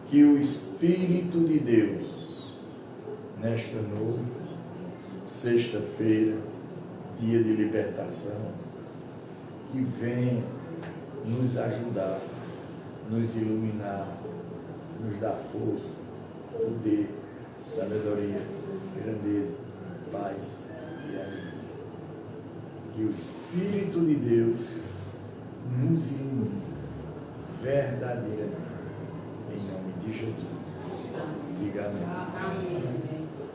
que o Espírito de Deus, nesta noite, sexta-feira, dia de libertação, que venha nos ajudar, nos iluminar, nos dar força, poder, sabedoria, grandeza, paz e alegria. Que o Espírito de Deus nos ilumine verdadeiramente. Em nome de Jesus. Diga amém.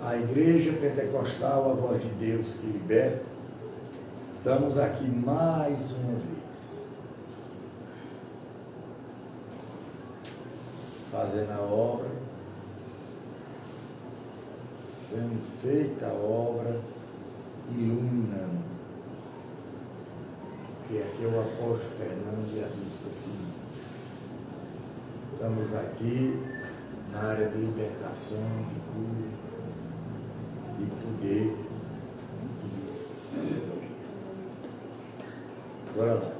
A Igreja Pentecostal, a Voz de Deus que liberta, estamos aqui mais uma vez, fazendo a obra, sendo feita a obra, iluminando. Que aqui é o apóstolo Fernando e a bispa Cida. Estamos aqui na área de libertação, de cura, de poder, de sabedoria. Agora lá.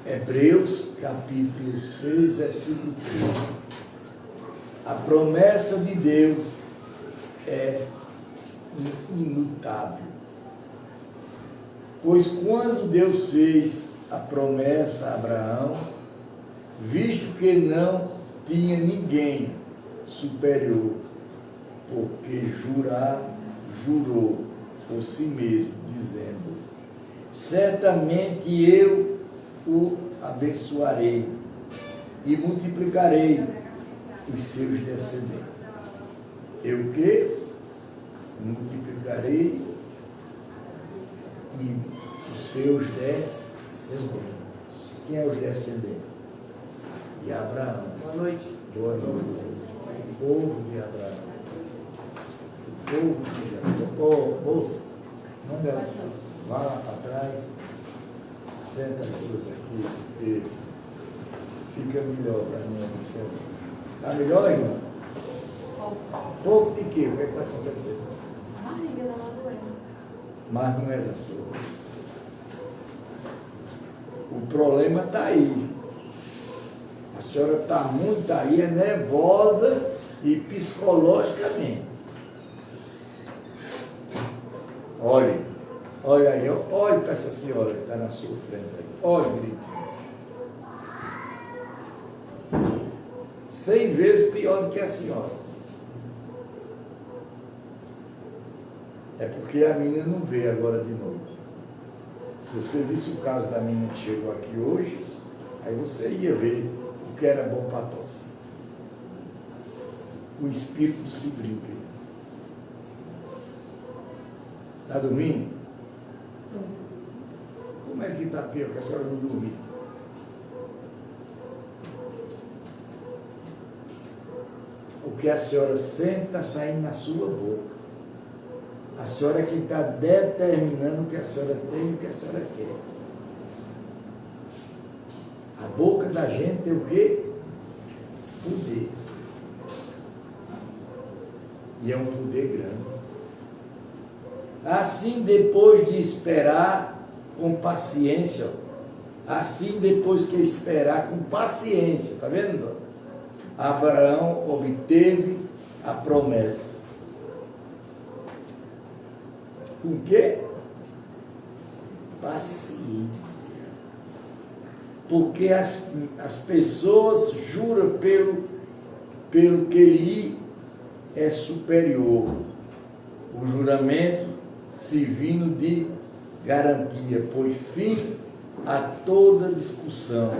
Hebreus capítulo 6, versículo 13. A promessa de Deus é imutável. Pois quando Deus fez a promessa a Abraão, visto que não tinha ninguém superior, porque jurou por si mesmo, dizendo: certamente eu o abençoarei e multiplicarei os seus descendentes. Eu o quê? Multiplicarei e os seus descendentes. Quem é os descendentes? De Abraão. Boa noite. Boa noite. O povo de Abraão. O povo de Abraão. Moça, manda ela. Vá lá para trás. Senta as duas aqui, porque fica melhor para mim. Está melhor, irmão? Pouco de quê? O que é que está acontecendo? A barriga da doendo. Mas não é da sua. O problema está aí. A senhora está muito aí, é nervosa e psicologicamente. Olhe aí, olhe para essa senhora que está na sua frente aí. Olhe, grite. 100 vezes pior do que a senhora. É porque a menina não veio agora de noite. Se você visse o caso da menina que chegou aqui hoje, aí você ia ver o que era bom para a tosse. O espírito se brinca. Está dormindo? Como é que está pior que a senhora não dormir? O que a senhora sente está saindo na sua boca. A senhora é quem está determinando o que a senhora tem e o que a senhora quer. A boca da gente tem o quê? Poder. E é um poder grande. Assim, depois de esperar com paciência, assim depois que esperar com paciência, está vendo? Abraão obteve a promessa. Com quê? Paciência. Porque as pessoas juram pelo que lhe é superior. O juramento servindo de garantia, pois fim a toda discussão.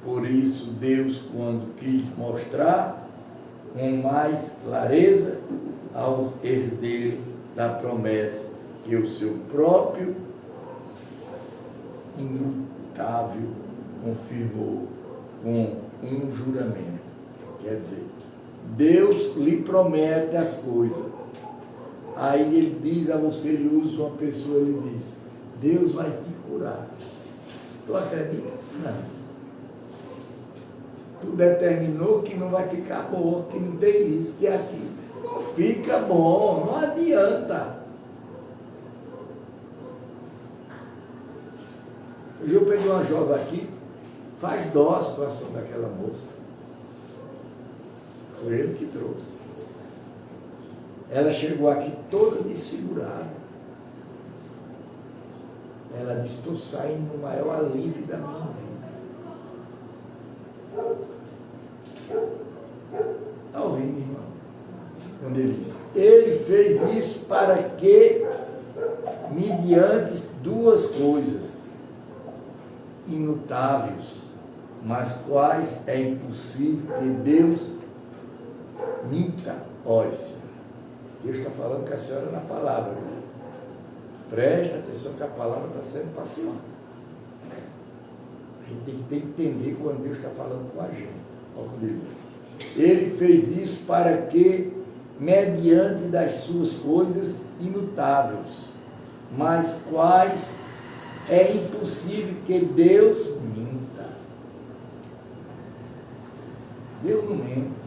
Por isso, Deus, quando quis mostrar com mais clareza aos herdeiros da promessa, que o seu próprio imutável confirmou com um juramento. Quer dizer, Deus lhe promete as coisas. Aí ele diz a você, ele usa uma pessoa, ele diz: Deus vai te curar. Tu acredita? Não. Tu determinou que não vai ficar bom, que não tem isso, que é aquilo. Não fica bom, não adianta. Hoje eu peguei uma jovem aqui, Faz dó a situação daquela moça. Foi ele que trouxe. Ela chegou aqui toda desfigurada. Ela disse, estou saindo no maior alívio da minha vida. Está ouvindo, irmão? Quando ele disse, ele fez isso para que, mediante duas coisas imutáveis, mas quais é impossível que Deus minta. Olha, Deus está falando com a senhora na palavra. Presta atenção que a palavra está sendo passeada. A gente tem que entender quando Deus está falando com a gente. Olha o que ele diz. Ele fez isso para que, mediante das suas coisas imutáveis, mas quais é impossível que Deus minta. Deus não mente.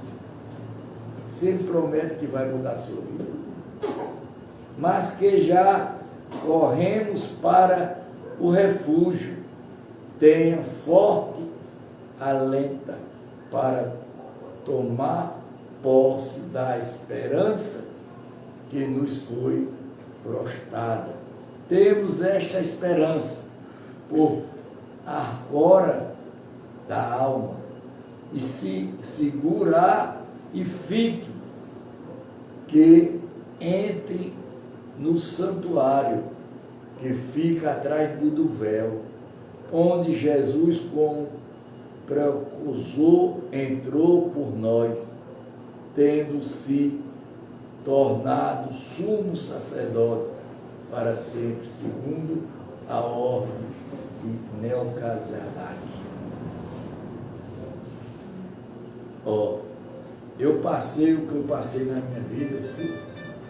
Se Ele promete que vai mudar a sua vida, mas que já corremos para o refúgio, tenha forte alenta para tomar posse da esperança que nos foi prostada. Temos esta esperança por agora da alma, e se segurar e fique, que entre no santuário que fica atrás do véu, onde Jesus, como precursor, entrou por nós, tendo se tornado sumo sacerdote para sempre, segundo a ordem de Melquisedeque. Eu passei o que eu passei na minha vida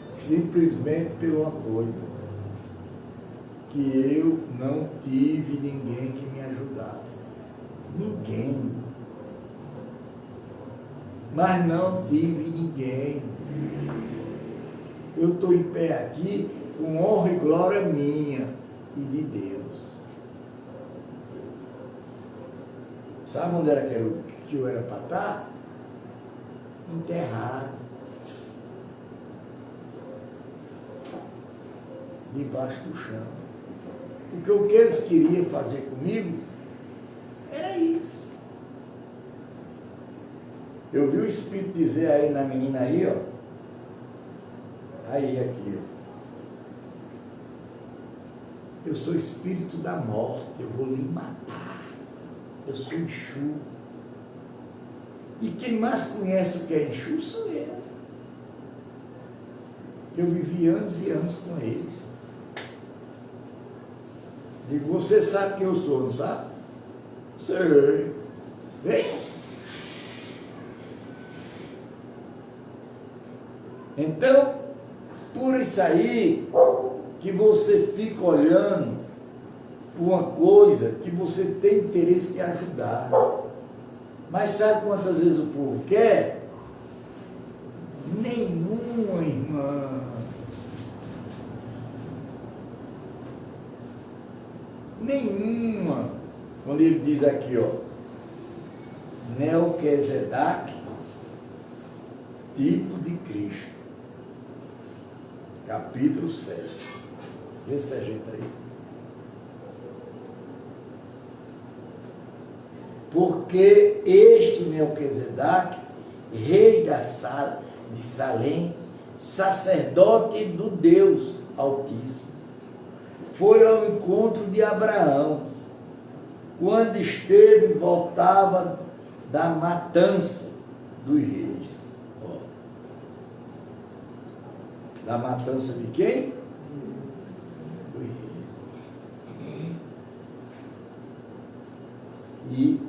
simplesmente por uma coisa, que eu não tive ninguém que me ajudasse. Ninguém. Mas não tive ninguém. Eu estou em pé aqui com honra e glória minha e de Deus. Sabe onde era que eu era para estar? Enterrado. Debaixo do chão. Porque o que eles queriam fazer comigo era isso. Eu vi o Espírito dizer aí na menina aí, ó. Aí, aqui, ó. Eu sou espírito da morte, eu vou lhe matar. Eu sou Exu. E quem mais conhece o que é Exu sou eu. Eu vivi anos e anos com eles. Digo, você sabe quem eu sou, não sabe? Sei. Vem. Então, por isso aí, que você fica olhando uma coisa que você tem interesse de ajudar. Mas sabe quantas vezes o povo quer? Nenhuma, irmã. Nenhuma. Quando ele diz aqui, ó, Melquisedeque, tipo de Cristo. Capítulo 7. Vê se ajeita aí. Porque este Melquisedeque, rei de Salém, sacerdote do Deus Altíssimo, foi ao encontro de Abraão, quando esteve, voltava da matança dos reis. Da matança de quem? Dos reis. E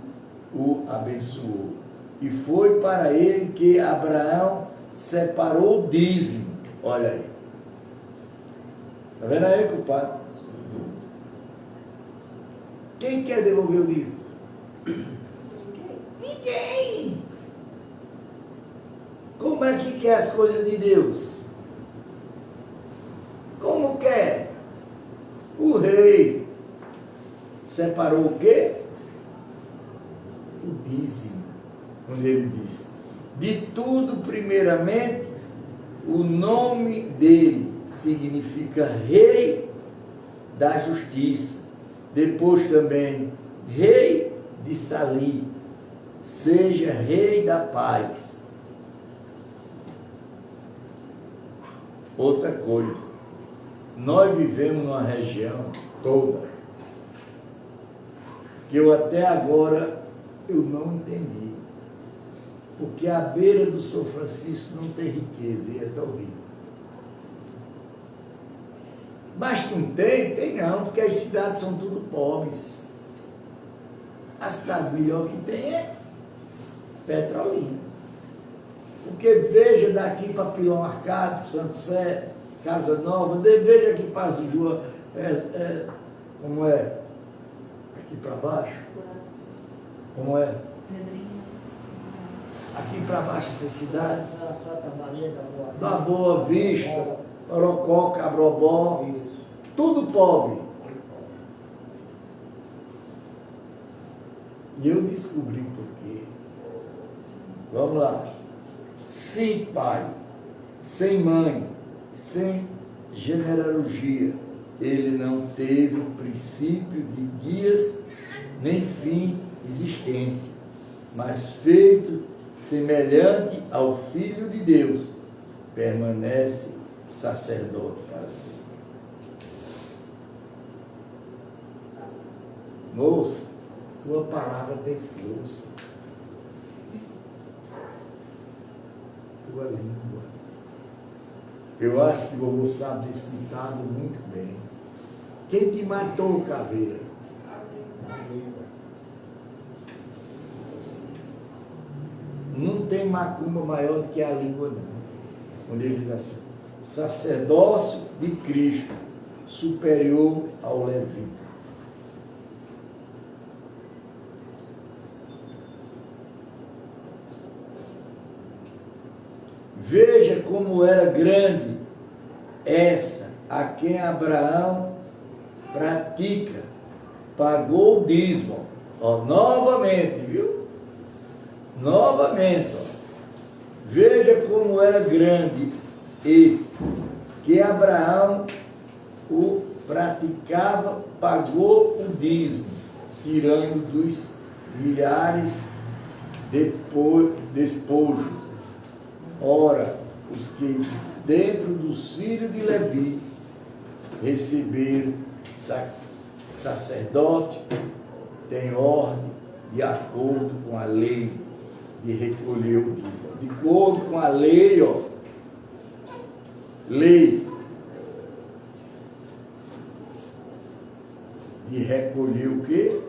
o abençoou. E foi para ele que Abraão separou o dízimo. Olha aí. Está vendo aí, compadre? Quem quer devolver o dízimo? Ninguém. Como é que quer as coisas de Deus? Como quer? O rei separou o quê? dízimo, quando ele diz: de tudo, primeiramente, o nome dele significa Rei da Justiça. Depois também, Rei de Salim, seja Rei da Paz. Outra coisa, nós vivemos numa região toda que eu até agora eu não entendi. Porque à beira do São Francisco não tem riqueza e é tão rico. Mas não tem? Tem não, porque as cidades são tudo pobres. A cidade melhor que tem é Petrolina. Porque veja daqui para Pilão Arcado, Santo Sé, Casa Nova, veja aqui para João, como é? Aqui para baixo? Como é? Aqui para baixo essas cidades. Da Boa Vista, Orocó, Cabrobó, tudo pobre. E eu descobri por quê. Vamos lá. Sem pai, sem mãe, sem genealogia, ele não teve o princípio de dias, nem fim de existência, mas feito semelhante ao Filho de Deus, permanece sacerdote para sempre. Moça, tua palavra tem força. Tua língua. Eu acho que o vovô sabe desse ditado muito bem. Quem te matou, caveira? Não tem macumba maior do que a língua, não. Quando ele diz assim: sacerdócio de Cristo, superior ao levita. Veja como era grande essa a quem Abraão pratica, pagou o dízimo. Ó, novamente, viu? Novamente, ó. Veja como era grande esse que Abraão o praticava, pagou o dízimo, tirando dos milhares despojos. Ora, os que dentro dos filhos de Levi receberam sacerdote, têm ordem, de acordo com a lei, de recolher o dízimo. De acordo com a lei, ó. Lei. De recolher o quê?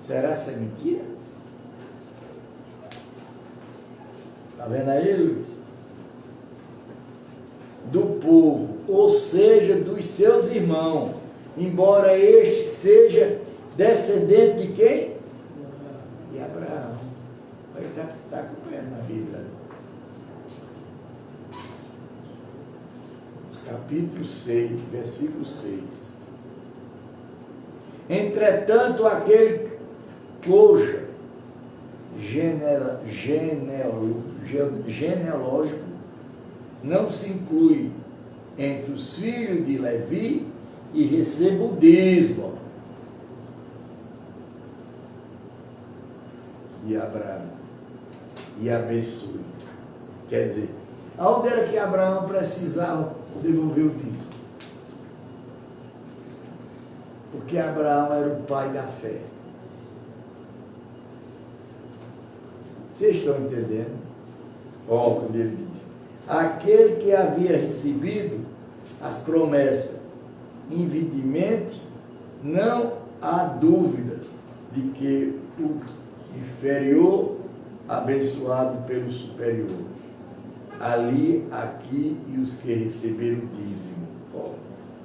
Será essa mentira? Está vendo aí, Luiz? Do povo, ou seja, dos seus irmãos, embora este seja descendente de quem? De Abraão. Ele está acompanhando na Bíblia. Capítulo 6, versículo 6. Entretanto, aquele cuja genealógico não se inclui entre os filhos de Levi e receba o dízimo de Abraão e abençoe. Quer dizer, aonde era que Abraão precisava devolver o dízimo? Porque Abraão era o pai da fé. Vocês estão entendendo? Ó, quando ele diz: aquele que havia recebido as promessas invidamente, não há dúvida de que o inferior abençoado pelo superior. Ali, aqui e os que receberam o dízimo. Ó,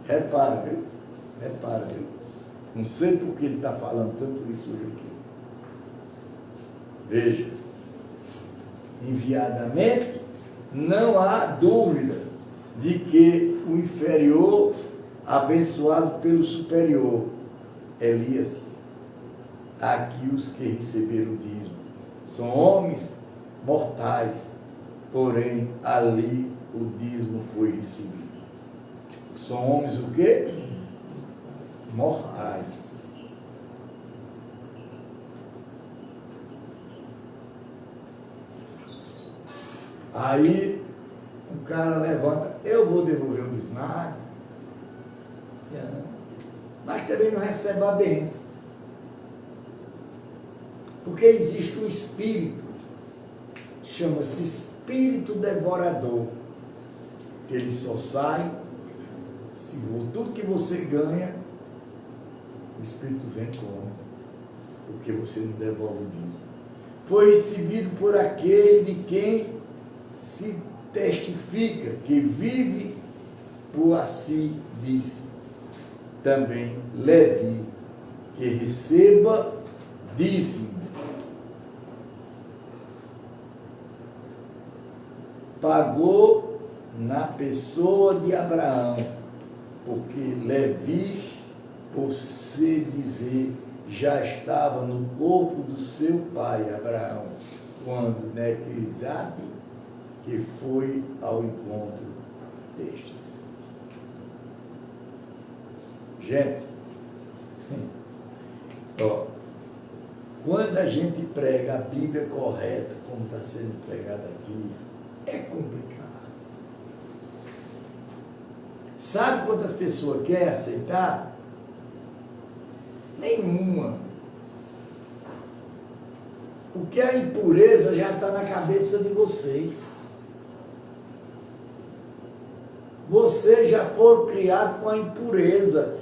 repara, viu? Repara, viu? Não sei por que ele está falando tanto isso hoje aqui. Veja. Enviadamente, não há dúvida de que o inferior abençoado pelo superior, Elias, aqui os que receberam o dízimo. São homens mortais, porém ali o dízimo foi recebido. São homens o quê? Mortais. Aí o cara levanta, eu vou devolver o dízimo. Mas também não recebe a bênção. Porque existe um espírito, chama-se espírito devorador, que ele só sai, se tudo que você ganha, o espírito vem como? Porque você não devolve o dízimo. Foi recebido por aquele de quem se testifica, que vive por assim disse. Também Levi, que receba dízimo. Pagou na pessoa de Abraão, porque Levi, por se dizer, já estava no corpo do seu pai Abraão, quando Nequizade, que foi ao encontro destes. Gente, ó, quando a gente prega a Bíblia correta, como está sendo pregada aqui, é complicado. Sabe quantas pessoas querem aceitar? Nenhuma. Porque a impureza já está na cabeça de vocês. Vocês já foram criados com a impureza.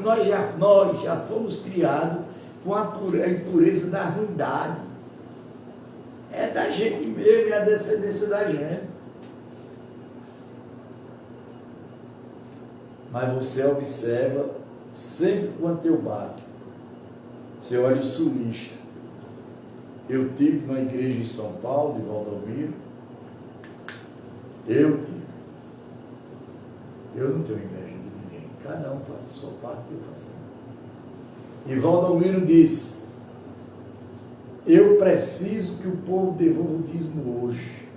Nós já fomos criados com a impureza da ruindade. É da gente mesmo, é a descendência da gente. Mas você observa, sempre quando eu bato, você olha o sulista. Eu tive na igreja em São Paulo, de Valdomiro. Eu não tenho inveja de ninguém. Cada um faça a sua parte que eu faço. E Valdomiro disse: eu preciso que o povo devolva o dízimo hoje.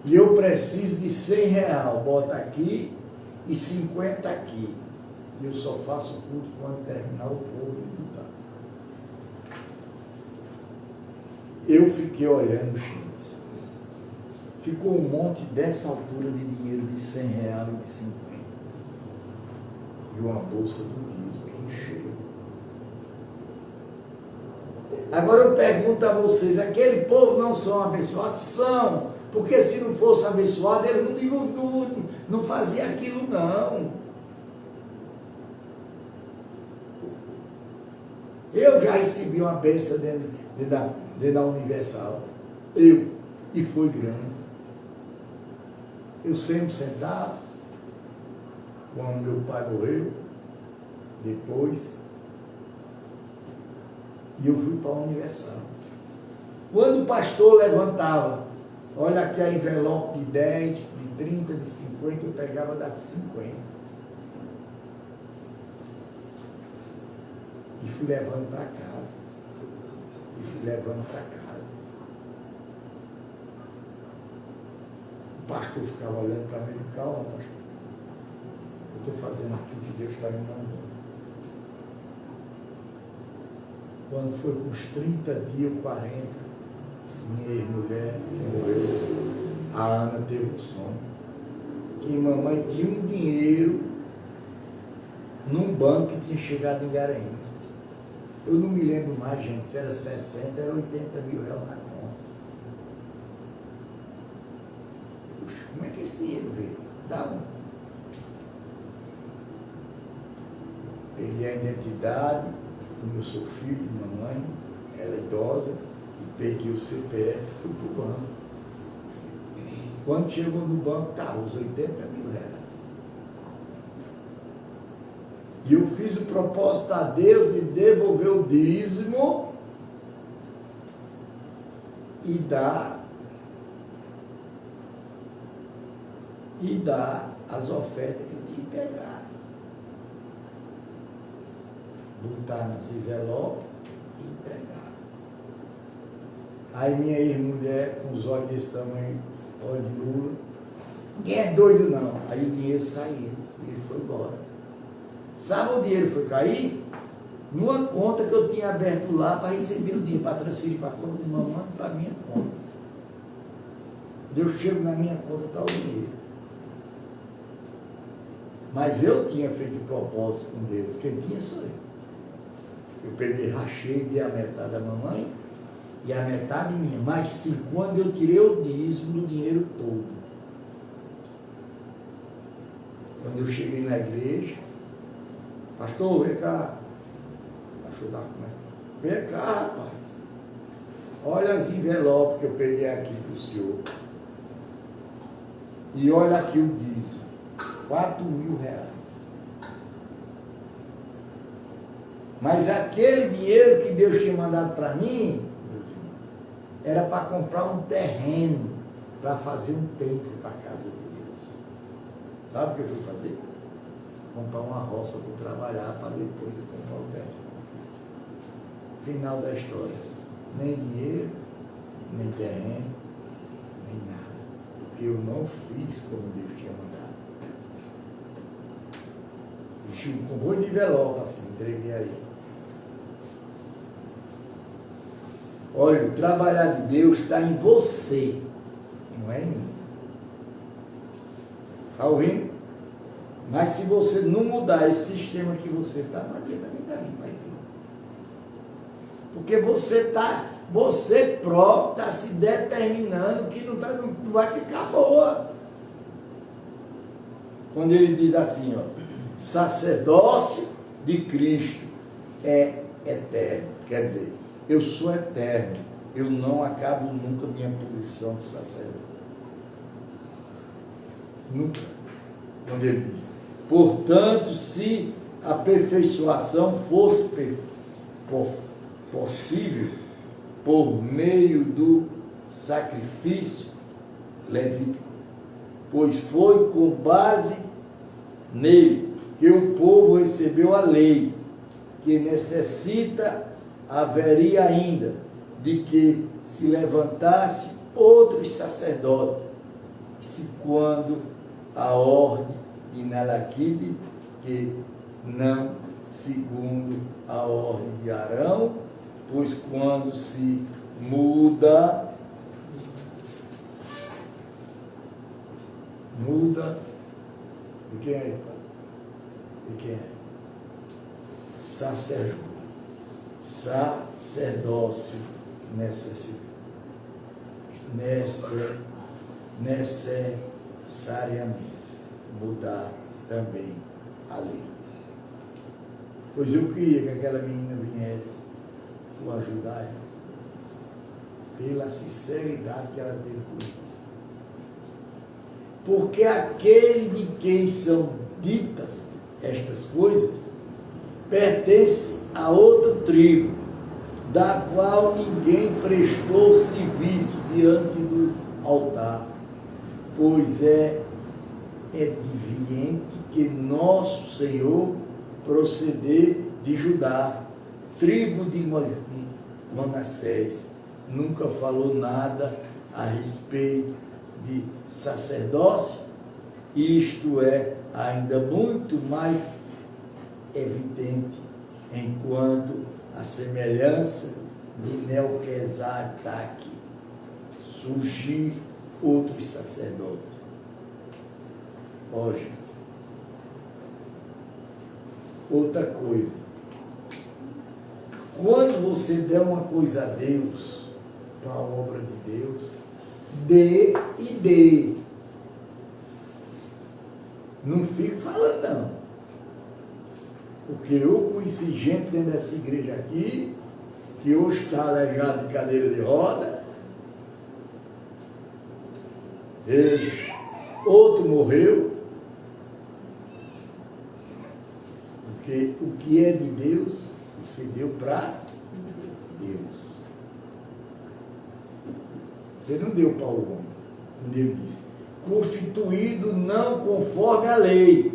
E eu preciso de R$100, bota aqui, e 50 aqui. E eu só faço o culto quando terminar o povo de lutar. Eu fiquei olhando, gente. Ficou um monte dessa altura de dinheiro de R$100 e de 50. E uma bolsa do dízimo que encheu. Agora eu pergunto a vocês, aquele povo não são abençoados? São, porque se não fosse abençoado, ele não fazia aquilo não. Eu já recebi uma bênção dentro da Universal. E foi grande. Eu sempre sentava, quando meu pai morreu, depois, e eu fui para a Universal. Quando o pastor levantava, olha aqui a envelope de 10, de 30, de 50, eu pegava das 50. E fui levando para casa. O pastor ficava olhando para mim, calma, pastor. Eu estou fazendo aquilo que Deus está me mandando. Quando foi com uns 30 dias, 40, minha ex-mulher, que morreu, a Ana teve um sonho, que mamãe tinha um dinheiro num banco que tinha chegado em Garanhuns. Eu não me lembro mais, gente, se era 60, era 80 mil reais na conta. Puxa, como é que esse dinheiro veio? Da onde? Perdi a identidade, como eu sou filho de mamãe, ela é idosa, e peguei o CPF e fui para o banco. Quando chegou no banco, estava os 80 mil reais. E eu fiz o propósito a Deus de devolver o dízimo e dar as ofertas que eu tinha que pegar. botar nas envelopes e entregar. Aí minha ex-mulher, com os olhos desse tamanho, olho de Lula, ninguém é doido não. Aí o dinheiro saiu, e ele foi embora. Sabe onde o dinheiro foi cair? Numa conta que eu tinha aberto lá para receber o dinheiro, para transferir para a conta de mamãe e para a minha conta. Eu chego na minha conta, está o dinheiro. Mas eu tinha feito propósito com Deus, quem tinha sou eu. Eu peguei, rachei, dei a metade da mamãe e a metade minha. Mais 5 anos eu tirei o dízimo do dinheiro todo. Quando eu cheguei na igreja, pastor, vem cá. Pastor estava comendo. Vem cá, rapaz. Olha as envelopes que eu peguei aqui para o senhor. E olha aqui o dízimo. 4.000 reais. Mas aquele dinheiro que Deus tinha mandado para mim, meus irmãos, era para comprar um terreno, para fazer um templo para a casa de Deus. Sabe o que eu fui fazer? Comprar uma roça para trabalhar, para depois eu comprar o terreno. Final da história. Nem dinheiro, nem terreno, nem nada. Porque eu não fiz como Deus tinha mandado. Com um monte de envelope assim, entreguei aí. Olha, o trabalhar de Deus está em você, não é em mim. Está ouvindo? Mas se você não mudar esse sistema que você está, não adianta nem para mim, vai vir. Porque você próprio está se determinando que não vai ficar boa. Quando ele diz assim, ó, sacerdócio de Cristo é eterno. Quer dizer, eu sou eterno. Eu não acabo nunca minha posição de sacerdote. Nunca. Quando ele diz, portanto, se a aperfeiçoação fosse possível por meio do sacrifício levítico, pois foi com base nele que o povo recebeu a lei, que necessita, haveria ainda, de que se levantasse outros sacerdotes, se quando a ordem de Malaquide, que não segundo a ordem de Arão, pois quando se muda de quem é? De quem é? Sacerdócio necessariamente mudar também a lei. Pois eu queria que aquela menina viesse para ajudar ela, pela sinceridade que ela teve comigo. Porque aquele de quem são ditas estas coisas pertence a outra tribo, da qual ninguém prestou serviço diante do altar, pois é evidente que nosso Senhor proceder de Judá, tribo de Manassés, nunca falou nada a respeito de sacerdócio. Isto é ainda muito mais evidente enquanto a semelhança de Melquisedeque surgir outros sacerdotes. Ó, gente, outra coisa, quando você der uma coisa a Deus, para a obra de Deus, dê e dê. Não fique falando não. Porque eu conheci gente dentro dessa igreja aqui, que hoje está aleijado de cadeira de roda, outro morreu, porque o que é de Deus, você deu para Deus. Você não deu para o homem, como Deus disse, constituído não conforme a lei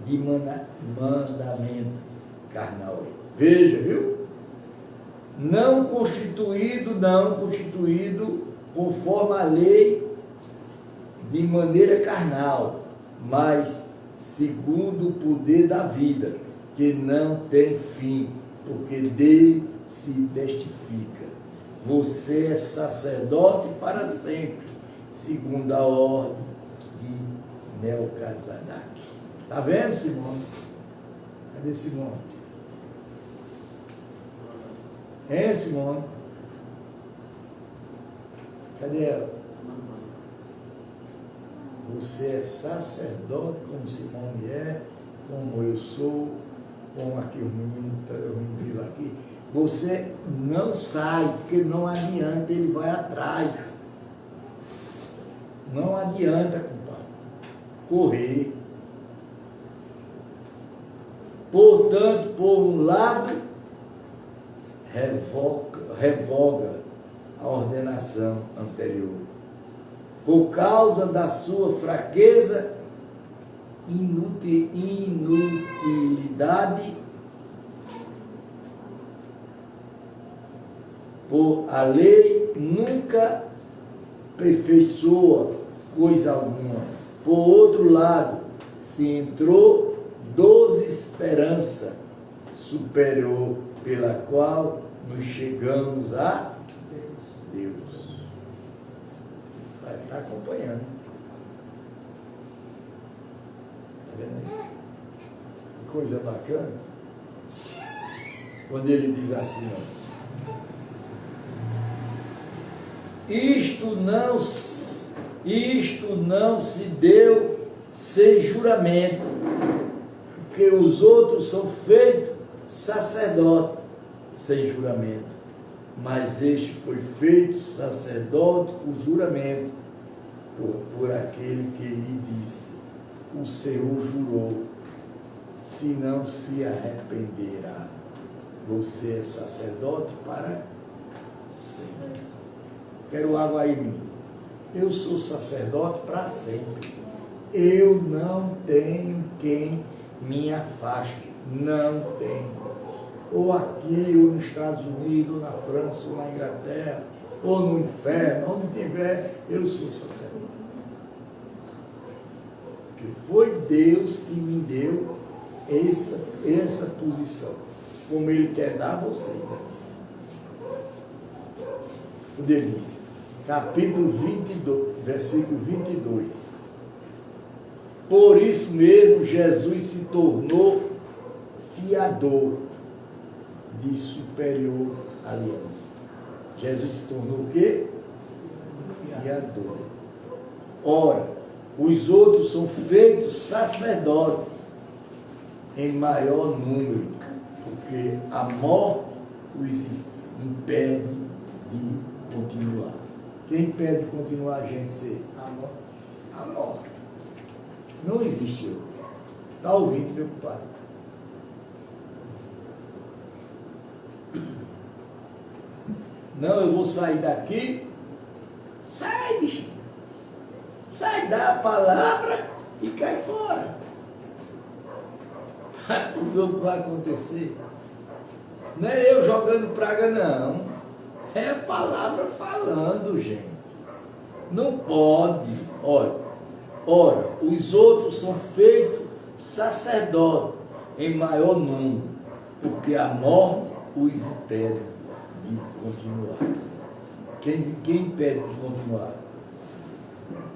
de mandamento, carnal. Veja, viu? Não constituído conforme a lei de maneira carnal, mas segundo o poder da vida, que não tem fim, porque dele se testifica. Você é sacerdote para sempre, segundo a ordem de Melquisedeque. Está vendo, Simone? Cadê Simone? Hein, Simone? Cadê ela? Você é sacerdote, como Simone é, como eu sou, como aqui o menino vive aqui. Você não sai, porque não adianta, ele vai atrás. Não adianta, compadre, correr. Portanto, por um lado, revoga a ordenação anterior. Por causa da sua fraqueza, inutilidade, por a lei nunca aperfeiçoa coisa alguma. Por outro lado, se entrou doce esperança superior, pela qual nos chegamos a Deus. Vai estar acompanhando. Está vendo aí? Que coisa bacana. Quando ele diz assim, ó, isto não se deu sem juramento, porque os outros são feitos sacerdotes sem juramento, mas este foi feito sacerdote por juramento, por aquele que lhe disse, o Senhor jurou, se não se arrependerá, você é sacerdote para sempre. Quero água aí, meninos. Eu sou sacerdote para sempre. Eu não tenho quem me afaste. Não tenho. Ou aqui, ou nos Estados Unidos, ou na França, ou na Inglaterra, ou no inferno, onde tiver, eu sou sacerdote. Porque foi Deus que me deu essa posição, como Ele quer dar a vocês. O Denise, capítulo 22, versículo 22. Por isso mesmo, Jesus se tornou fiador de superior aliança. Jesus se tornou o quê? Fiador. Ora, os outros são feitos sacerdotes em maior número, porque a morte os impede de continuar. Quem impede de continuar a gente ser? A morte. Não existe outro. Está ouvindo, meu pai? Não, eu vou sair daqui. Sai, bichinho. Sai da palavra e cai fora. Tu vê o que vai acontecer. Não é eu jogando praga, não. É a palavra falando, gente. Não pode. Ora, os outros são feitos sacerdotes em maior número, porque a morte os impede de continuar. Quem impede de continuar?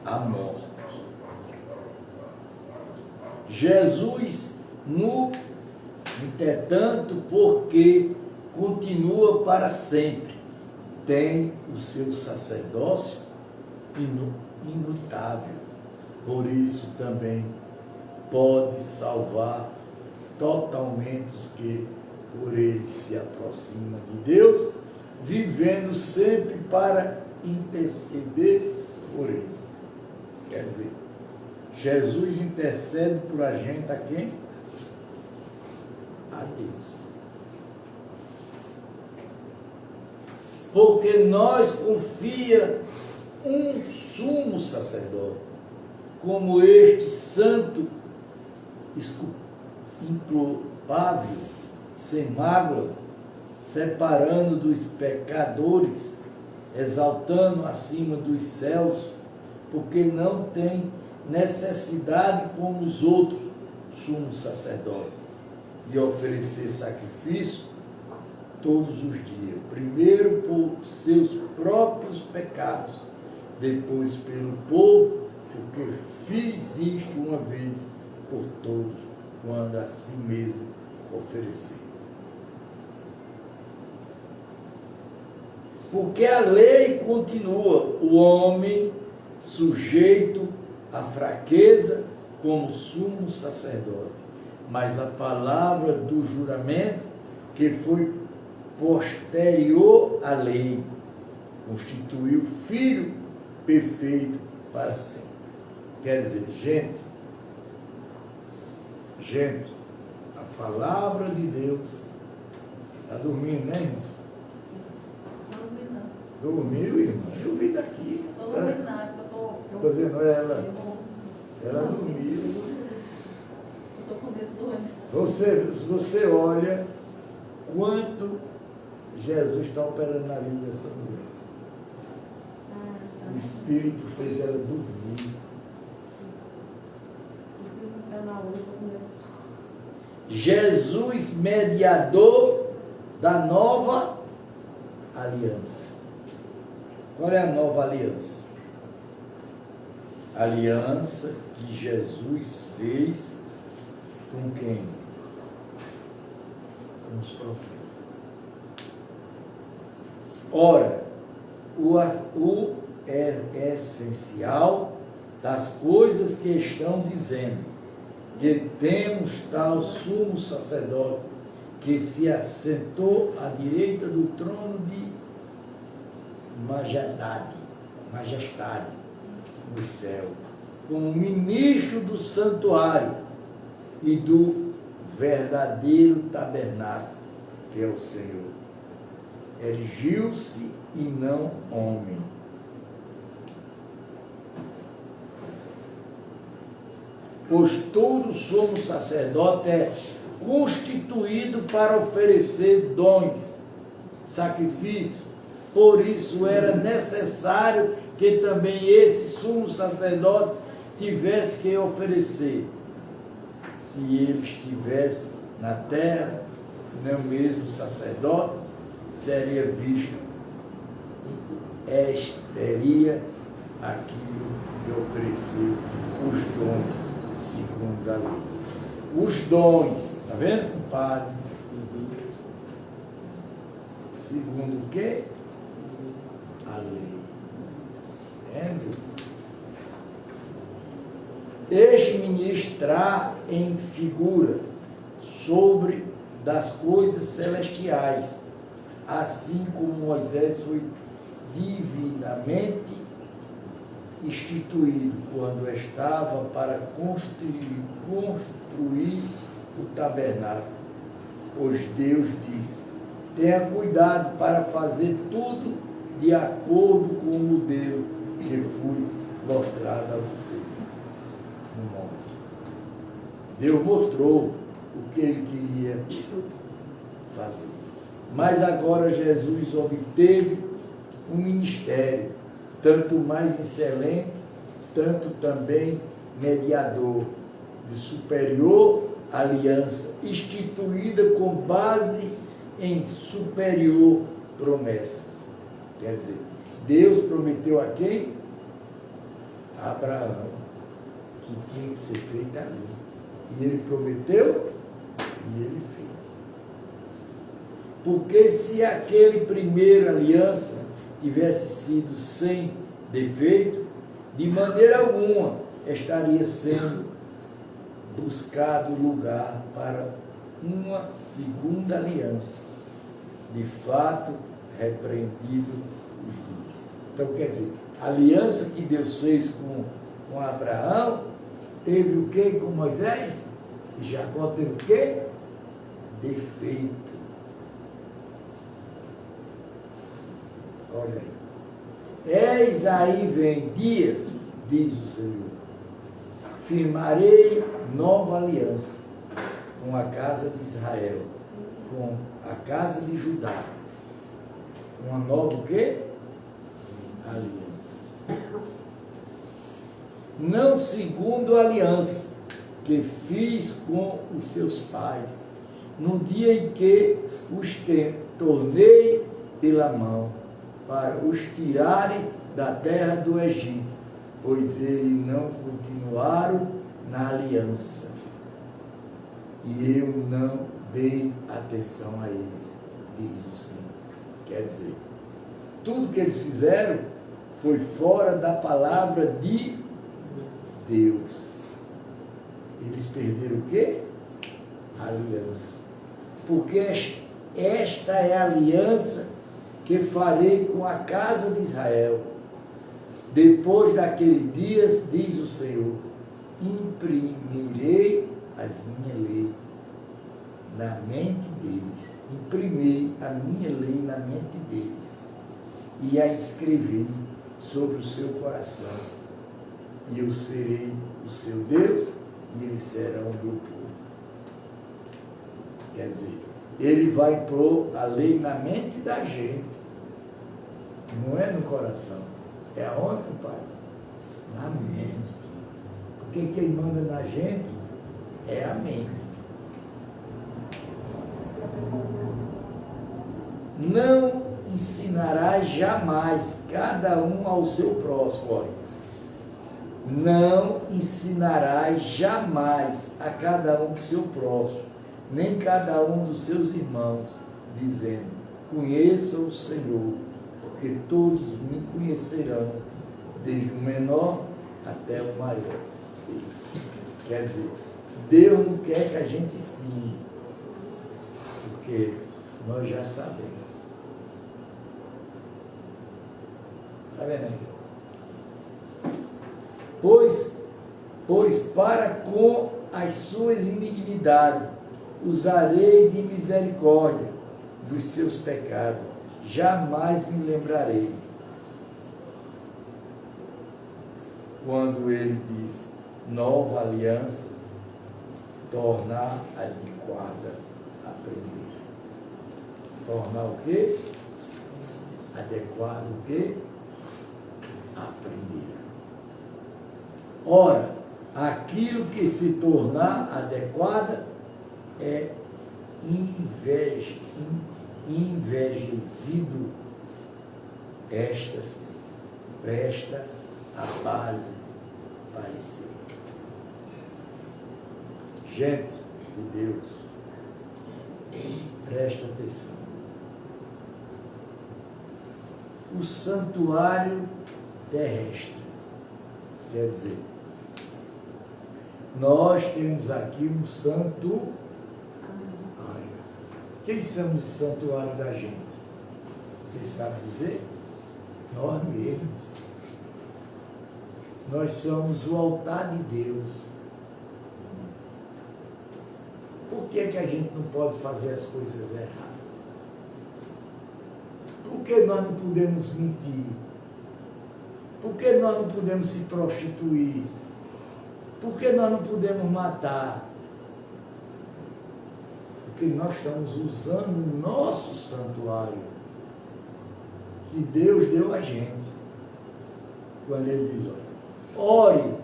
A morte. Jesus, entretanto, porque continua para sempre, tem o seu sacerdócio imutável. Por isso também pode salvar totalmente os que por ele se aproximam de Deus, vivendo sempre para interceder por ele. Quer dizer, Jesus intercede por a gente a quem? A Deus. Porque nós confia um sumo sacerdote, como este santo, inculpável, sem mágoa, separando dos pecadores, exaltando acima dos céus, porque não tem necessidade como os outros, sumo sacerdote, de oferecer sacrifício todos os dias, primeiro por seus próprios pecados, depois pelo povo, porque fiz isto uma vez por todos, quando a si mesmo oferecer. Porque a lei continua, o homem sujeito à fraqueza como sumo sacerdote, mas a palavra do juramento, que foi posterior à lei, constituiu filho perfeito para sempre. Quer dizer, gente, a palavra de Deus está dormindo, né, irmão? Dormiu, irmã. Eu vi daqui. Estou dormindo nada, eu Estou dizendo, ela dormiu. Eu estou com medo doendo. Se você olha quanto Jesus está operando na vida dessa mulher. O Espírito fez ela dormir. Jesus, mediador da nova aliança. Qual é a nova aliança? A aliança que Jesus fez com quem? Com os profetas. Ora, o essencial das coisas que estão dizendo, que temos tal sumo sacerdote que se assentou à direita do trono de majestade do céu, como ministro do santuário e do verdadeiro tabernáculo, que é o Senhor. Erigiu-se e não homem. Pois todo sumo sacerdote é constituído para oferecer dons, sacrifício. Por isso era necessário que também esse sumo sacerdote tivesse que oferecer. Se ele estivesse na terra, não mesmo sacerdote, seria visto e teria aquilo de oferecer os dons segundo a lei. Os dons, está vendo, compadre? Segundo o quê? A lei. Entende? Este ministrar em figura sobre das coisas celestiais, assim como Moisés foi divinamente instituído quando estava para construir o tabernáculo. Pois Deus disse: tenha cuidado para fazer tudo de acordo com o modelo que foi mostrado a você no monte. Deus mostrou o que ele queria fazer. Mas agora Jesus obteve um ministério, tanto mais excelente, tanto também mediador, de superior aliança, instituída com base em superior promessa. Quer dizer, Deus prometeu a quem? A Abraão, que tinha que ser feito ali. E ele prometeu e ele fez. Porque se aquele primeiro aliança tivesse sido sem defeito, de maneira alguma estaria sendo buscado lugar para uma segunda aliança. De fato, repreendido os dias. Então, quer dizer, a aliança que Deus fez com Abraão, teve o quê com Moisés? E Jacó teve o quê? Defeito. Olha aí. Eis aí vem dias, diz o Senhor, firmarei nova aliança com a casa de Israel, com a casa de Judá uma nova o quê? Aliança. Não segundo a aliança que fiz com os seus pais, no dia em que os tornei pela mão, para os tirarem da terra do Egito, pois eles não continuaram na aliança, e eu não dei atenção a eles, diz o Senhor. Quer dizer, tudo que eles fizeram foi fora da palavra de Deus. Eles perderam o quê? A aliança. Porque esta é a aliança que farei com a casa de Israel. Depois daqueles dias, diz o Senhor, imprimirei as minhas leis na mente deles. Imprimei a minha lei na mente deles e a escrevi sobre o seu coração. E eu serei o seu Deus e eles serão o meu povo. Quer dizer, ele vai pôr a lei na mente da gente, não é no coração. É aonde, compadre? Na mente. Porque quem manda na gente é a mente. Não ensinarás jamais cada um ao seu próximo. Olha. Não ensinarás jamais a cada um do seu próximo, nem cada um dos seus irmãos, dizendo, conheça o Senhor, porque todos me conhecerão, desde o menor até o maior. Quer dizer, Deus não quer que a gente ensine, porque nós já sabemos. Está vendo aí? Pois para com as suas iniquidades usarei de misericórdia dos seus pecados, jamais me lembrarei. Quando ele diz nova aliança, tornar adequada a primeira. Tornar o quê? Adequado o quê? A primeira. Ora, aquilo que se tornar adequada é envejecido. Estas presta a base parecer. Gente de Deus, presta atenção. O santuário terrestre, quer dizer, nós temos aqui um santuário. Quem somos o santuário da gente? Vocês sabem dizer? Nós mesmos. Nós somos o altar de Deus. Por que a gente não pode fazer as coisas erradas? Por que nós não podemos mentir? Por que nós não podemos se prostituir? Por que nós não podemos matar? Porque nós estamos usando o nosso santuário que Deus deu a gente. Quando ele diz, olha, ore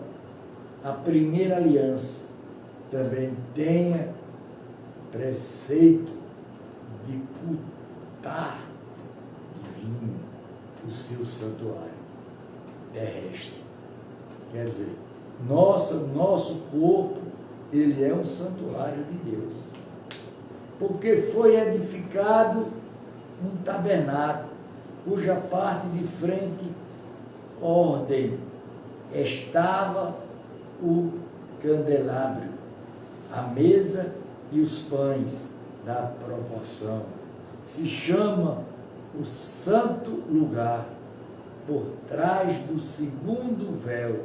a primeira aliança, também tenha preceito de cultar divino o seu santuário terrestre. Quer dizer, nosso corpo, ele é um santuário de Deus. Porque foi edificado um tabernáculo, cuja parte de frente, ordem, estava o candelabro, a mesa e os pães da proporção. Se chama o santo lugar. Por trás do segundo véu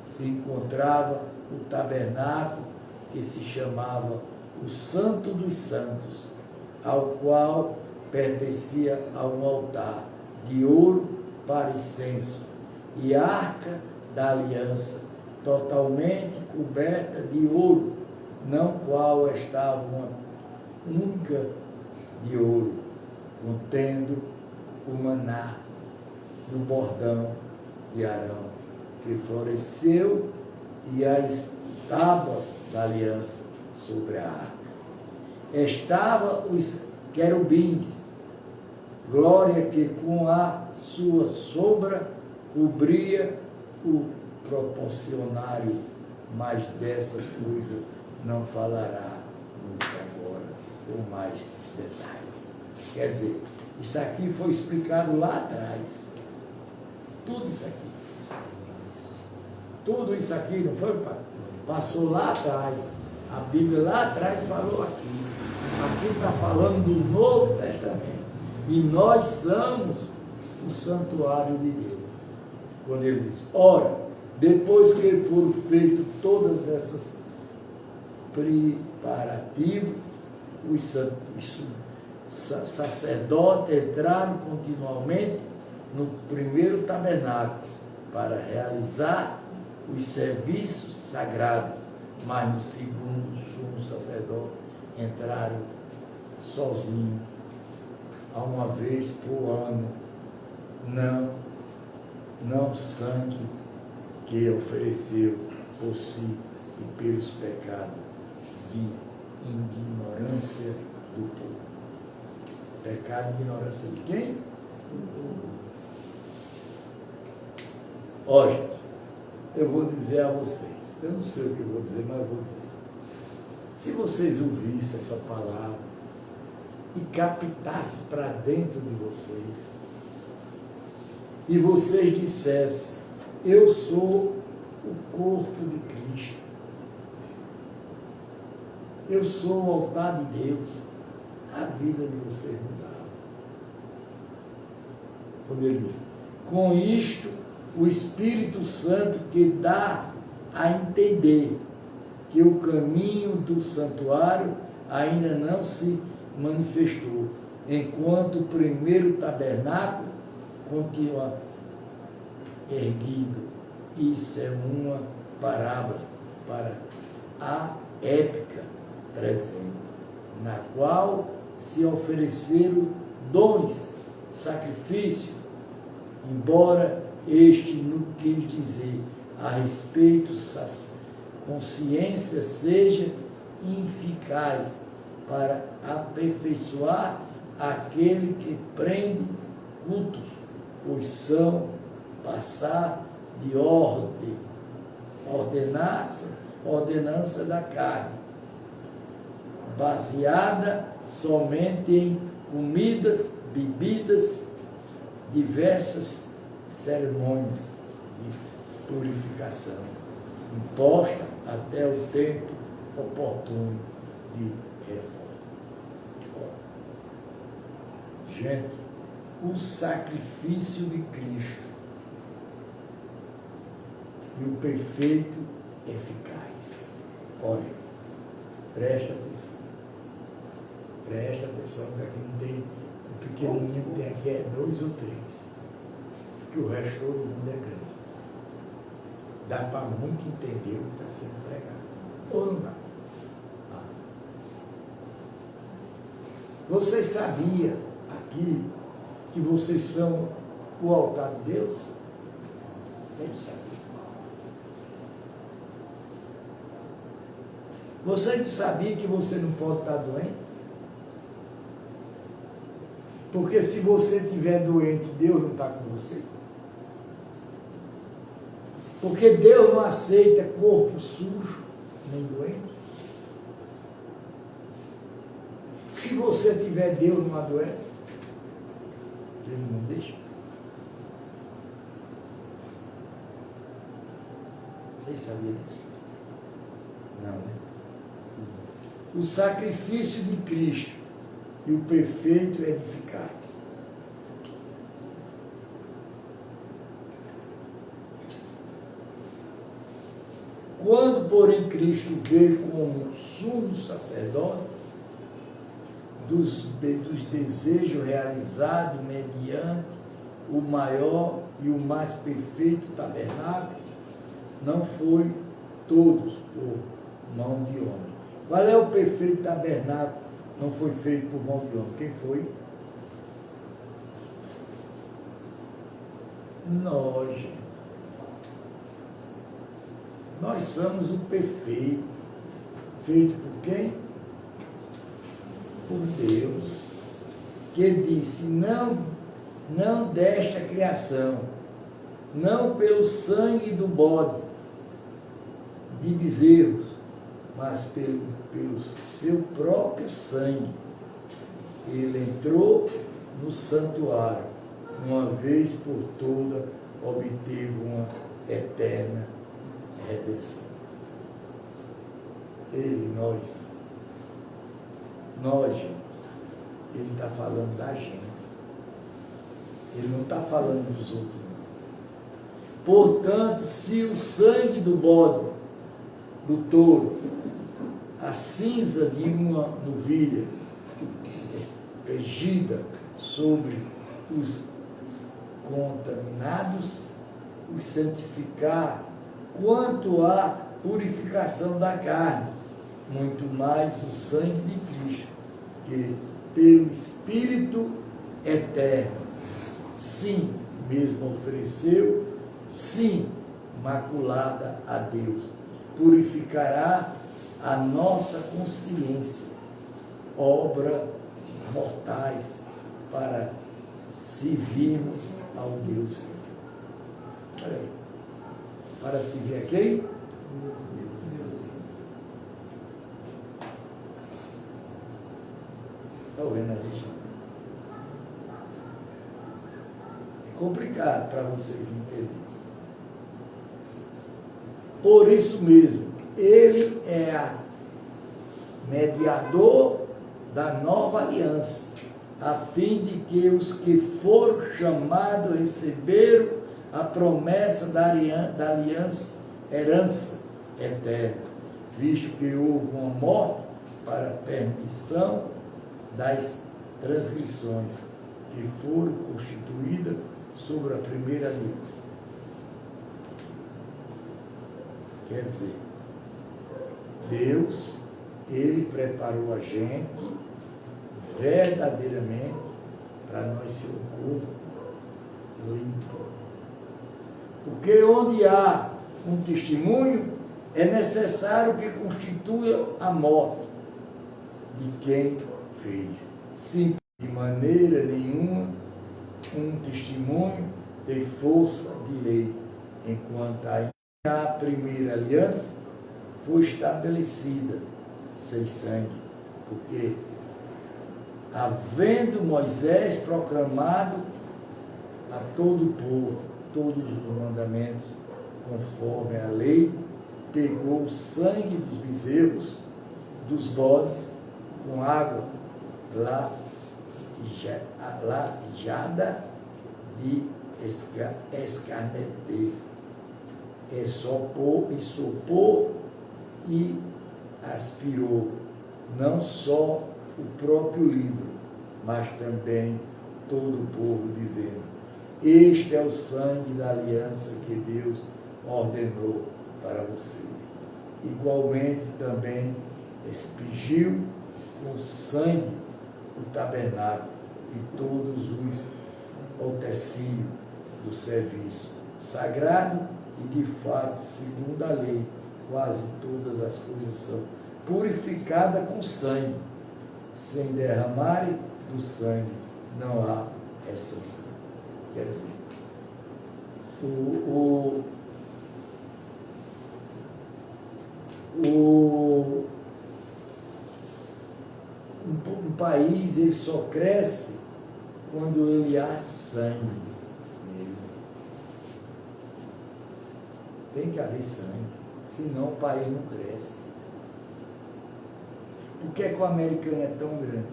se encontrava o tabernáculo que se chamava o Santo dos Santos, ao qual pertencia a um altar de ouro para incenso e a arca da aliança, totalmente coberta de ouro, na qual estava uma única de ouro, contendo o maná do bordão de Arão, que floresceu, e as tábuas da aliança sobre a arca. Estavam os querubins, glória que com a sua sombra cobria o proporcionário, mas dessas coisas não falará muito agora, com mais detalhes. Quer dizer, isso aqui foi explicado lá atrás. Tudo isso aqui. Tudo isso aqui, não foi, pai? Passou lá atrás. A Bíblia lá atrás falou aqui. Aqui está falando do Novo Testamento. E nós somos o santuário de Deus. Quando ele diz, ora, depois que foram feitos todas essas preparativos, os sacerdotes entraram continuamente no primeiro tabernáculo para realizar os serviços sagrados, mas no segundo, o sumo sacerdote entraram sozinho, a uma vez por ano, não sangue que ofereceu por si e pelos pecados de ignorância do povo. Pecado de ignorância de quem? Ó, gente, eu vou dizer a vocês, eu não sei o que eu vou dizer, mas eu vou dizer. Se vocês ouvissem essa palavra e captassem para dentro de vocês, e vocês dissessem, eu sou o corpo de Cristo, eu sou o altar de Deus, a vida de vocês mudava. Quando ele diz, com isto, o Espírito Santo que dá a entender que o caminho do santuário ainda não se manifestou, enquanto o primeiro tabernáculo continua erguido. Isso é uma parábola para a época presente, na qual se ofereceram dons, sacrifícios, embora este não quis dizer a respeito consciência seja ineficaz para aperfeiçoar aquele que prende cultos, pois são passar de ordenança da carne, baseada somente em comidas, bebidas, diversas cerimônias de purificação, imposta até o tempo oportuno de reforma. Gente, o sacrifício de Cristo e o perfeito eficaz. Olha, presta atenção. Presta atenção, que aqui não tem, o pequenininho que tem aqui é 2 ou 3. Que o resto todo mundo é grande. Dá para muito entender o que está sendo pregado. Ou não dá? Vocês sabiam aqui que vocês são o altar de Deus? Eu não sabia. Você não sabia que você não pode estar doente? Porque se você estiver doente, Deus não está com você. Porque Deus não aceita corpo sujo, nem doente. Se você tiver, Deus não adoece. Ele não deixa. Vocês sabiam disso? Não, né? O sacrifício de Cristo e o perfeito eficaz. Quando, porém, Cristo veio como sumo sacerdote dos desejos realizados mediante o maior e o mais perfeito tabernáculo, não foi todos por mão de homem. Qual é o perfeito tabernáculo não foi feito por mão de homem. Quem foi? Nós, gente. Nós somos o perfeito. Feito por quem? Por Deus. Que disse, não desta criação, não pelo sangue do bode, de bezerros, mas pelo seu próprio sangue. Ele entrou no santuário, uma vez por toda, obteve uma eterna redenção. Ele, nós, gente, ele está falando da gente. Ele não está falando dos outros. Portanto, se o sangue do bode, do touro, a cinza de uma novilha, expegida sobre os contaminados, os santificar, quanto à purificação da carne, muito mais o sangue de Cristo, que pelo Espírito eterno, sim, mesmo ofereceu, sim, maculada a Deus, purificará a nossa consciência, obra mortais, para servirmos ao Deus vivo. Olha aí. Para servir a quem? Está vendo aí, gente? É complicado para vocês entenderem. Por isso mesmo, ele é a mediador da nova aliança, a fim de que os que foram chamados receberam a promessa da aliança, herança eterna, visto que houve uma morte para a permissão das transgressões que foram constituídas sobre a primeira aliança. Quer dizer, Deus, ele preparou a gente verdadeiramente para nós ser um corpo limpo. Porque onde há um testemunho, é necessário que constitua a morte de quem fez. Sim, de maneira nenhuma, um testemunho tem força de lei, enquanto a primeira aliança foi estabelecida sem sangue, porque havendo Moisés proclamado a todo o povo todos os mandamentos conforme a lei, pegou o sangue dos bezerros, dos bodes, com água latijada de escarneteiro, sopou e aspirou não só o próprio livro, mas também todo o povo, dizendo: este é o sangue da aliança que Deus ordenou para vocês. Igualmente também expingiu com sangue o tabernáculo e todos os utensílios do serviço sagrado, e de fato, segundo a lei, quase todas as coisas são purificadas com sangue. Sem derramarem do sangue não há essência. Quer dizer, um país ele só cresce quando ele há sangue nele. Tem que haver sangue, senão o país não cresce. Por que o americano é tão grande?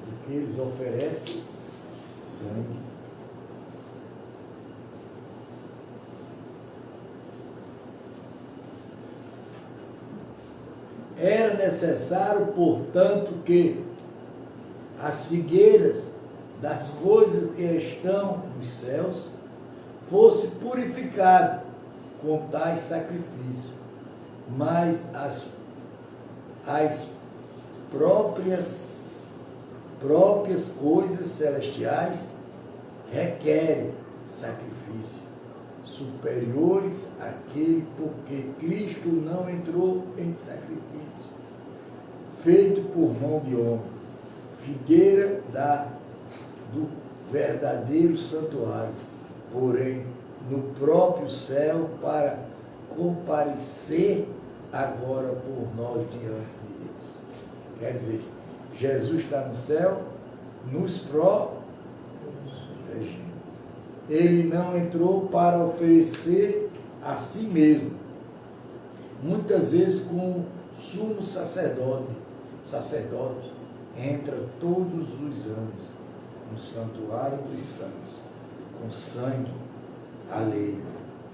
Porque eles oferecem sangue. Era necessário, portanto, que as figueiras das coisas que estão nos céus fossem purificadas com tais sacrifícios, mas próprias coisas celestiais requerem sacrifício superiores àquele, porque Cristo não entrou em sacrifício feito por mão de homem, figueira do verdadeiro santuário, porém no próprio céu, para comparecer agora por nós diante de Deus. Quer dizer, Jesus está no céu, nos protegendo. Ele não entrou para oferecer a si mesmo. Muitas vezes, como sumo sacerdote entra todos os anos no santuário dos santos, com sangue alheio.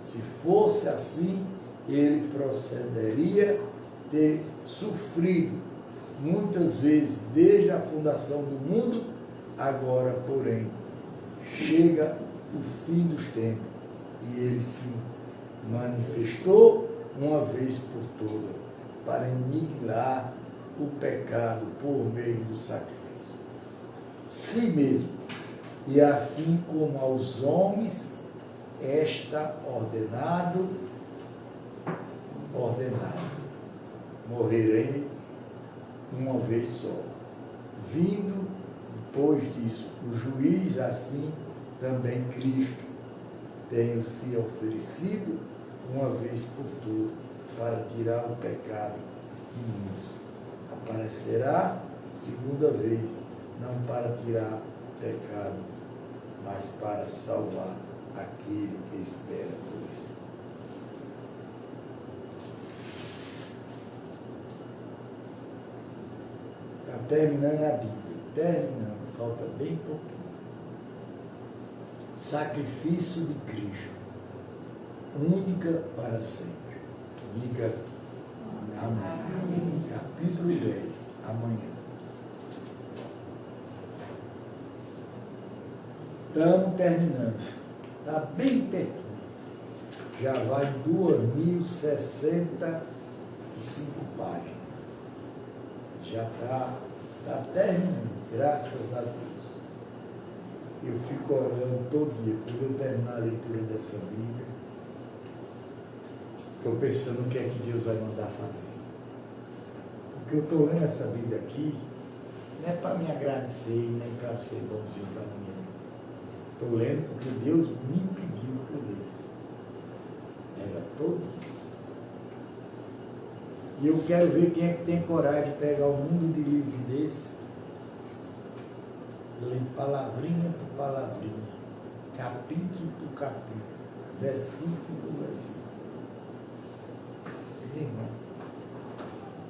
Se fosse assim, ele procederia ter sofrido muitas vezes desde a fundação do mundo. Agora, porém, chega o fim dos tempos e ele se manifestou uma vez por todas para aniquilar o pecado por meio do sacrifício. Si mesmo, e assim como aos homens está ordenado, morrerem uma vez só. Vindo, depois disso, o juiz, assim também Cristo tem se oferecido uma vez por todas para tirar o pecado do mundo. Aparecerá segunda vez, não para tirar o pecado, mas para salvar aquele que espera por ele. Está terminando a Bíblia, falta bem pouquinho. Sacrifício de Cristo, única para sempre. Diga amém. Capítulo 10, amanhã. Estamos terminando. Está bem pertinho. Já vai 2.065 páginas. Já está terminando, graças a Deus. Eu fico orando todo dia, quando eu terminar a leitura dessa Bíblia, estou pensando o que é que Deus vai mandar fazer. Porque eu estou lendo essa Bíblia aqui, não é para me agradecer, nem para ser bonzinho para ninguém. Estou lendo porque Deus me pediu que eu lesse. Era todo dia. E eu quero ver quem é que tem coragem de pegar um mundo de livro desse, ler palavrinha por palavrinha, capítulo por capítulo, versículo por versículo. Irmão,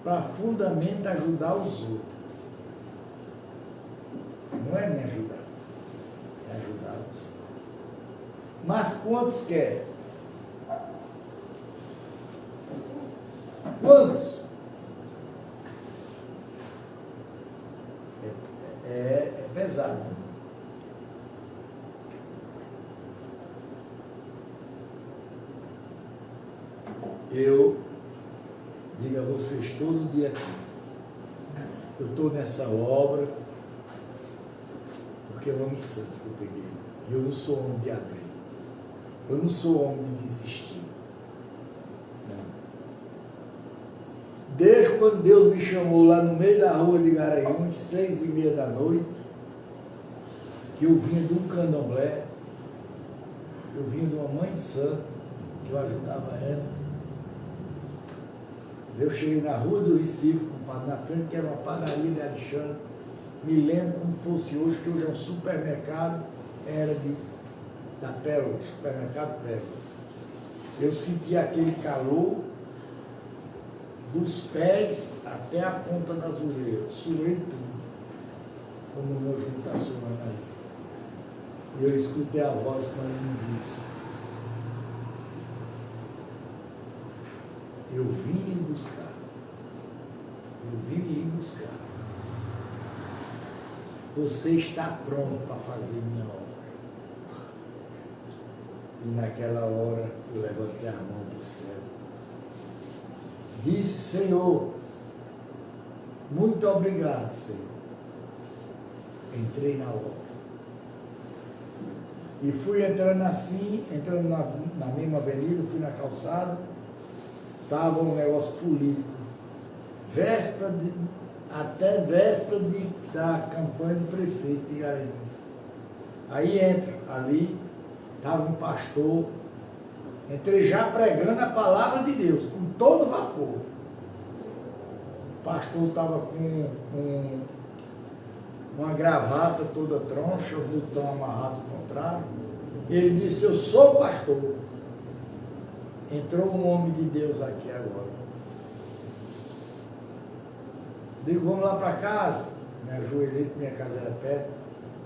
para fundamento ajudar os outros. Não é me ajudar, é ajudar vocês. Mas quantos querem? Quantos? É pesado. Eu digo a vocês todo dia aqui, eu estou nessa obra porque é uma missão que eu peguei. Eu não sou homem de abrir. Eu não sou homem de desistir. Não. Desde quando Deus me chamou lá no meio da rua de Garanhuns, 6h30 da noite, que eu vinha de um candomblé, eu vinha de uma mãe de santo, que eu ajudava ela. Eu cheguei na rua do Recife, na frente que era uma padaria de Alexandre, me lembro como fosse hoje, que hoje é um supermercado, era da Pérola, supermercado Pérola. Eu senti aquele calor dos pés até a ponta das orelhas, suei tudo, como o meu junto está suando aí. E eu escutei a voz quando ele me disse: eu vim lhe buscar. Eu vim lhe buscar. Você está pronto para fazer minha obra. E naquela hora eu levantei a mão do céu. Disse: Senhor, Muito obrigado, Senhor. Entrei na obra. E fui entrando assim, entrando na mesma avenida, fui na calçada, estava um negócio político. Até véspera da campanha do prefeito de Garanhuns. Aí entra ali, estava um pastor, entrei já pregando a palavra de Deus, com todo vapor. O pastor estava com uma gravata toda troncha, o botão amarrado ao contrário. Ele disse, eu sou pastor. Entrou um homem de Deus aqui agora. Digo, vamos lá para casa. Me ajoelhei, porque minha casa era perto.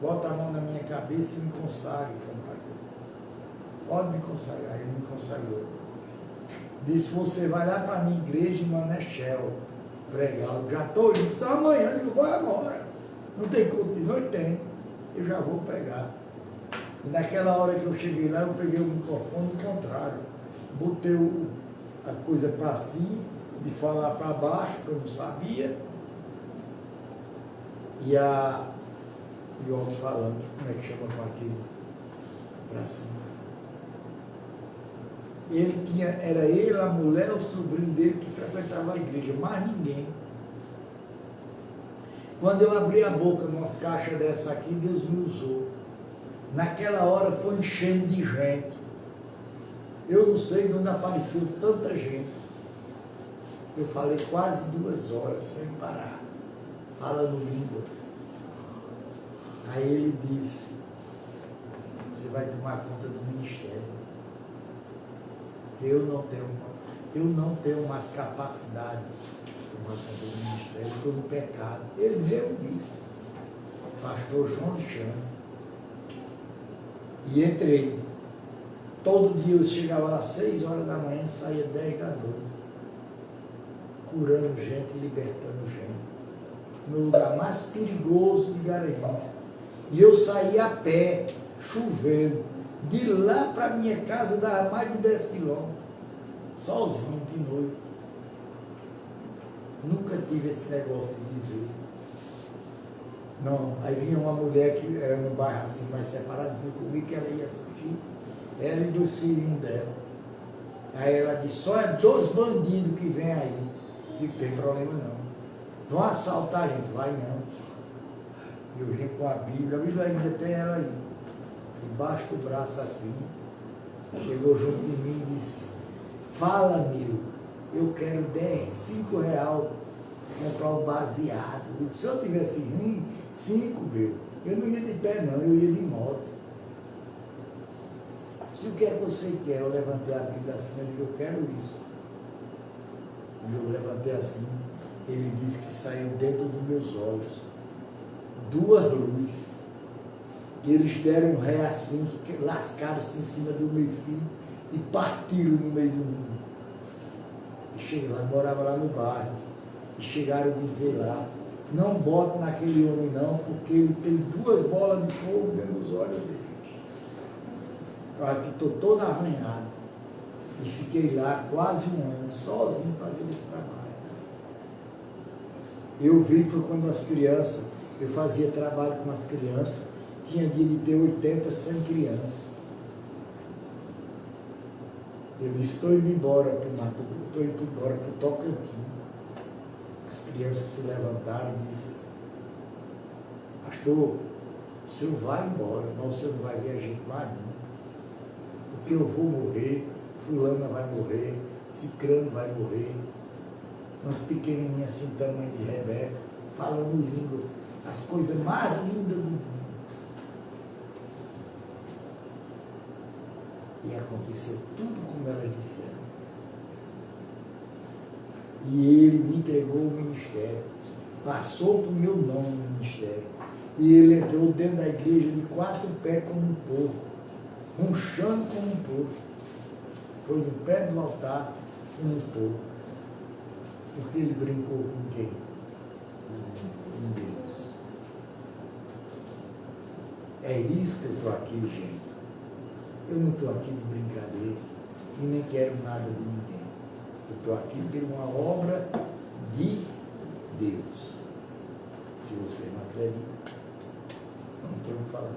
Bota a mão na minha cabeça e me consagre, compadre. Pode me consagrar. Ele me consagrou. Disse, você vai lá para a minha igreja em Manechel pregar. Eu já estou indo, está amanhã. Eu digo, vai agora. Não tem culto de noite? Tem. Eu já vou pregar. E naquela hora que eu cheguei lá, eu peguei o microfone ao contrário. Botei a coisa para cima, de falar para baixo, que eu não sabia. E o homem falando, como é que chama com aquilo? Para cima. Era ele, a mulher, o sobrinho dele que frequentava a igreja, mais ninguém. Quando eu abri a boca numas caixas dessa aqui, Deus me usou. Naquela hora foi enchendo de gente. Eu não sei de onde apareceu tanta gente. Eu falei quase 2 horas sem parar, falando línguas. Aí ele disse, você vai tomar conta do ministério. Eu não tenho mais capacidade de tomar conta do ministério, eu estou no pecado. Ele mesmo disse, pastor João de Chão. E entrei. Todo dia eu chegava às 6 horas da manhã e saía 10 da noite. Curando gente, libertando gente. No lugar mais perigoso de Garanhuns. E eu saía a pé, chovendo. De lá para minha casa dava mais de 10 quilômetros. Sozinho, de noite. Nunca tive esse negócio de dizer. Não, aí vinha uma mulher que era num bairro assim mais separado, vinha comigo que ela ia surgir, ela e 2 filhinhos dela. Aí ela disse, só é 2 bandidos que vêm aí. E não tem problema não. Vão assaltar a gente, vai não. Eu vim com a Bíblia ainda tem ela aí, embaixo do braço assim. Chegou junto de mim e disse, fala meu, eu quero 5 reais comprar um baseado. Se eu tivesse 5 meu, eu não ia de pé não, eu ia de moto. Se o que é que você quer? Eu levantei a Bíblia assim, eu digo, eu quero isso. E eu levantei assim, ele disse que saiu dentro dos meus olhos 2 luzes. E eles deram um ré assim, que lascaram-se em cima do meu filho e partiram no meio do mundo. E cheguei lá, morava lá no bairro. E chegaram a dizer lá, não bote naquele homem não, porque ele tem 2 bolas de fogo dentro dos olhos dele. Eu aqui estou toda arranhada. E fiquei lá quase 1 ano, sozinho fazendo esse trabalho. Eu vi, foi quando as crianças, eu fazia trabalho com as crianças, tinha dia de ter 80, 100 crianças. Eu disse, estou indo embora para o Mato, estou indo embora para o Tocantins. As crianças se levantaram e disseram, pastor, o senhor vai embora, mas o senhor não vai ver a gente mais nunca. Porque eu vou morrer, fulana vai morrer, cicrano vai morrer. Umas pequenininhas assim, tamanho de Rebeca, falando línguas, as coisas mais lindas do mundo. E aconteceu tudo como elas disseram. E ele me entregou o ministério, passou para o meu nome no ministério. E ele entrou dentro da igreja de 4 pés como um porco, ronchando como um porco. Foi no pé do altar como um porco. Porque ele brincou com quem? Com Deus. É isso que eu estou aqui, gente. Eu não estou aqui de brincadeira e nem quero nada de ninguém. Eu estou aqui por uma obra de Deus. Não tem o que falar.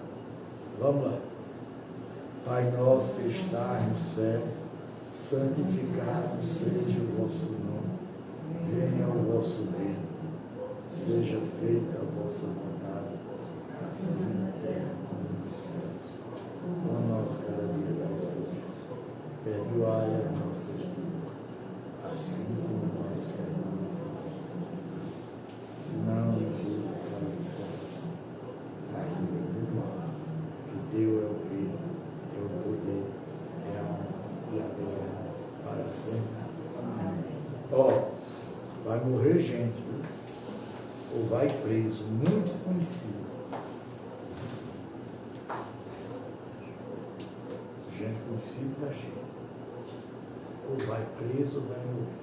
Vamos lá. Pai nosso que estás no céu, santificado seja o vosso nome. Venha o vosso reino. Seja feita a vossa vontade, assim na terra como no céu. O nosso cada dia dá hoje. Perdoai as nossas dívidas, assim como nós perdoamos aos nossos dívidas. Não nos use para a tentação, mas livrai-nos do mal. Que teu é o reino, é o poder, é a honra e a glória para sempre. Amém. Ó, vai morrer gente, viu? Ou vai preso, muito conhecido. Gente conhecida da gente. Ou vai preso ou vai morrer.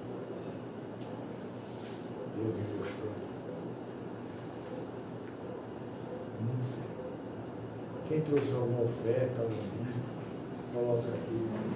Deus me mostrou. Não sei. Quem trouxe alguma oferta, algum livro, coloca aqui.